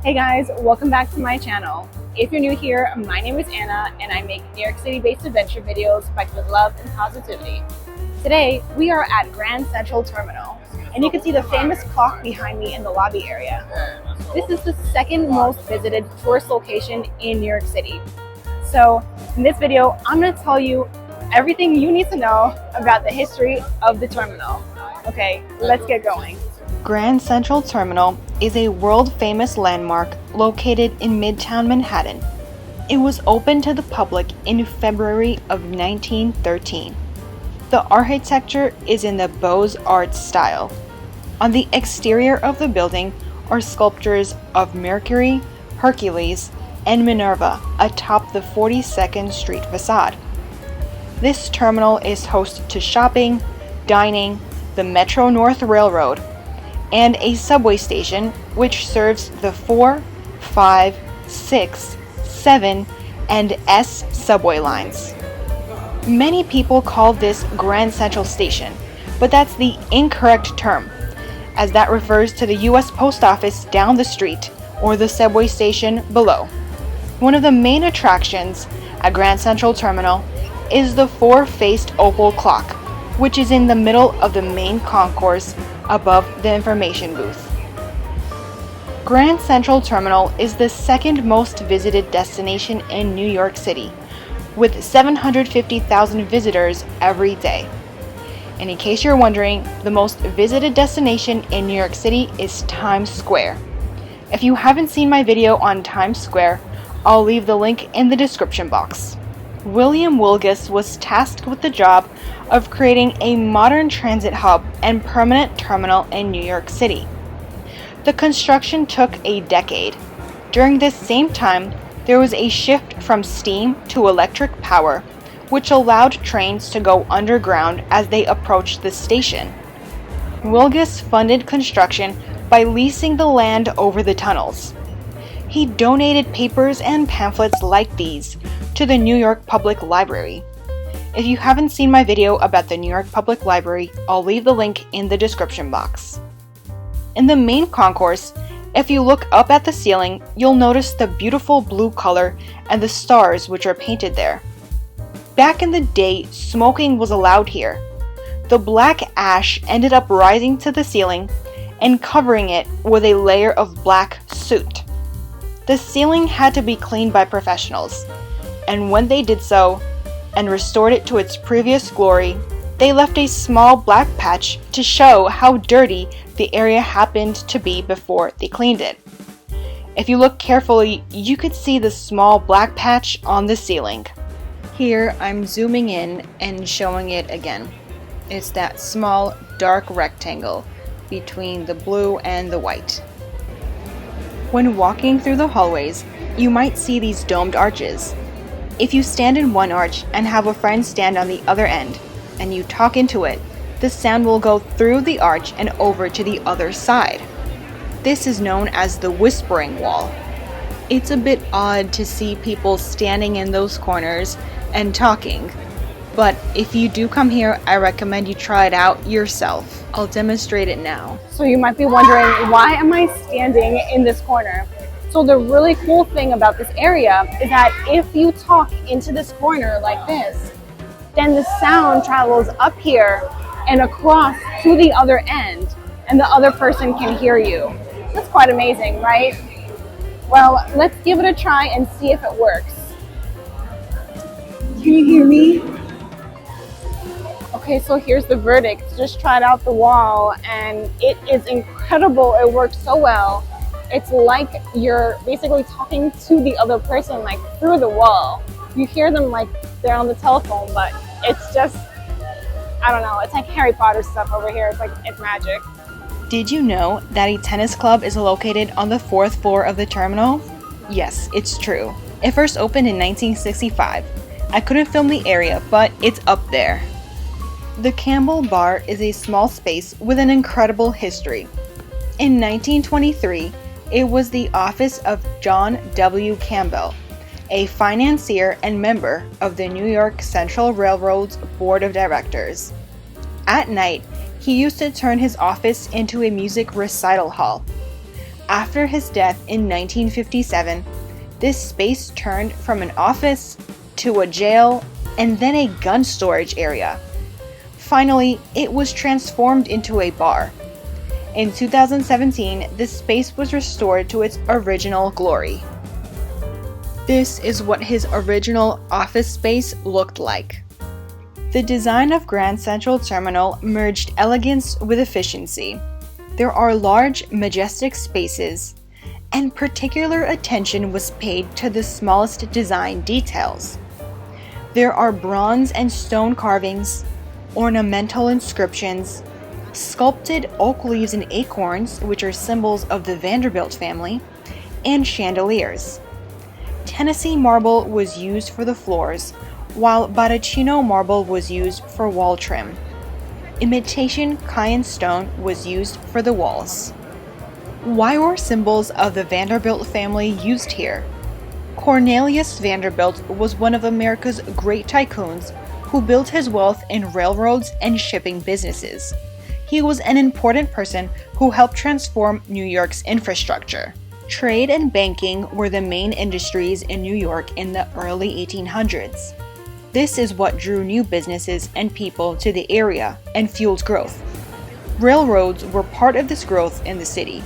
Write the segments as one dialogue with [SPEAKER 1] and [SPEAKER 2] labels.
[SPEAKER 1] Hey guys, welcome back to my channel. If you're new here, my name is Anna and I make New York City based adventure videos packed with love and positivity. Today, we are at Grand Central Terminal and you can see the famous clock behind me in the lobby area. This is the second most visited tourist location in New York City. So in this video, I'm going to tell you everything you need to know about the history of the terminal. Okay, let's get going.
[SPEAKER 2] Grand Central Terminal is a world-famous landmark located in Midtown Manhattan. It was opened to the public in February of 1913. The architecture is in the Beaux-Arts style. On the exterior of the building are sculptures of Mercury, Hercules, and Minerva atop the 42nd Street facade. This terminal is host to shopping, dining, the Metro-North Railroad, and a subway station which serves the 4, 5, 6, 7, and S subway lines. Many people call this Grand Central Station, but that's the incorrect term, as that refers to the US Post Office down the street or the subway station below. One of the main attractions at Grand Central Terminal is the four-faced opal clock, which is in the middle of the main concourse above the information booth. Grand Central Terminal is the second most visited destination in New York City, with 750,000 visitors every day. And in case you're wondering, the most visited destination in New York City is Times Square. If you haven't seen my video on Times Square, I'll leave the link in the description box. William Wilgus was tasked with the job of creating a modern transit hub and permanent terminal in New York City. The construction took a decade. During this same time, there was a shift from steam to electric power, which allowed trains to go underground as they approached the station. Wilgus funded construction by leasing the land over the tunnels. He donated papers and pamphlets like these to the New York Public Library. If you haven't seen my video about the New York Public Library, I'll leave the link in the description box. In the main concourse, if you look up at the ceiling, you'll notice the beautiful blue color and the stars which are painted there. Back in the day, smoking was allowed here. The black ash ended up rising to the ceiling and covering it with a layer of black soot. The ceiling had to be cleaned by professionals, and when they did so and restored it to its previous glory, they left a small black patch to show how dirty the area happened to be before they cleaned it. If you look carefully, you could see the small black patch on the ceiling. Here I'm zooming in and showing it again. It's that small dark rectangle between the blue and the white. When walking through the hallways, you might see these domed arches. If you stand in one arch and have a friend stand on the other end, and you talk into it, the sound will go through the arch and over to the other side. This is known as the whispering wall. It's a bit odd to see people standing in those corners and talking, but if you do come here, I recommend you try it out yourself. I'll demonstrate it now.
[SPEAKER 1] So you might be wondering, why am I standing in this corner? So the really cool thing about this area is that if you talk into this corner like this, then the sound travels up here and across to the other end, and the other person can hear you. That's quite amazing, right? Well, let's give it a try and see if it works. Can you hear me? Okay, so here's the verdict. Just tried out the wall and it is incredible. It works so well. It's like you're basically talking to the other person, like through the wall. You hear them like they're on the telephone, but it's just, I don't know, it's like Harry Potter stuff over here. It's magic.
[SPEAKER 2] Did you know that a tennis club is located on the 4th floor of the terminal? Yes, it's true. It first opened in 1965. I couldn't film the area, but it's up there. The Campbell Bar is a small space with an incredible history. In 1923, it was the office of John W. Campbell, a financier and member of the New York Central Railroad's Board of Directors. At night, he used to turn his office into a music recital hall. After his death in 1957, this space turned from an office to a jail and then a gun storage area. Finally, it was transformed into a bar. In 2017, this space was restored to its original glory. This is what his original office space looked like. The design of Grand Central Terminal merged elegance with efficiency. There are large, majestic spaces, and particular attention was paid to the smallest design details. There are bronze and stone carvings, ornamental inscriptions, sculpted oak leaves and acorns, which are symbols of the Vanderbilt family, and chandeliers. Tennessee marble was used for the floors, while Botticino marble was used for wall trim. Imitation Cayenne stone was used for the walls. Why were symbols of the Vanderbilt family used here? Cornelius Vanderbilt was one of America's great tycoons who built his wealth in railroads and shipping businesses. He was an important person who helped transform New York's infrastructure. Trade and banking were the main industries in New York in the early 1800s. This is what drew new businesses and people to the area and fueled growth. Railroads were part of this growth in the city,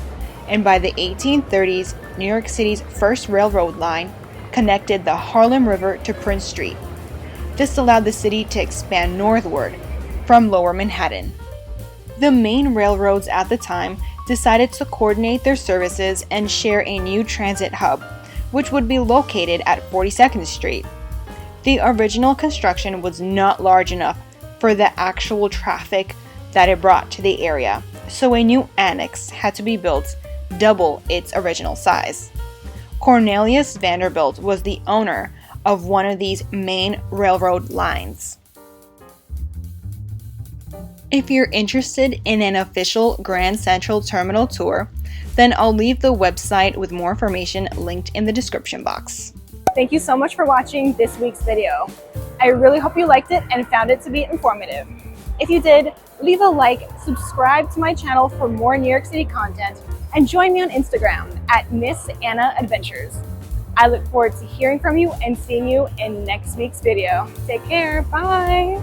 [SPEAKER 2] and by the 1830s, New York City's first railroad line connected the Harlem River to Prince Street. This allowed the city to expand northward from Lower Manhattan. The main railroads at the time decided to coordinate their services and share a new transit hub, which would be located at 42nd Street. The original construction was not large enough for the actual traffic that it brought to the area, so a new annex had to be built, double its original size. Cornelius Vanderbilt was the owner of one of these main railroad lines. If you're interested in an official Grand Central Terminal tour, then I'll leave the website with more information linked in the description box.
[SPEAKER 1] Thank you so much for watching this week's video. I really hope you liked it and found it to be informative. If you did, leave a like, subscribe to my channel for more New York City content, and join me on Instagram at Miss Anna Adventures. I look forward to hearing from you and seeing you in next week's video. Take care, bye!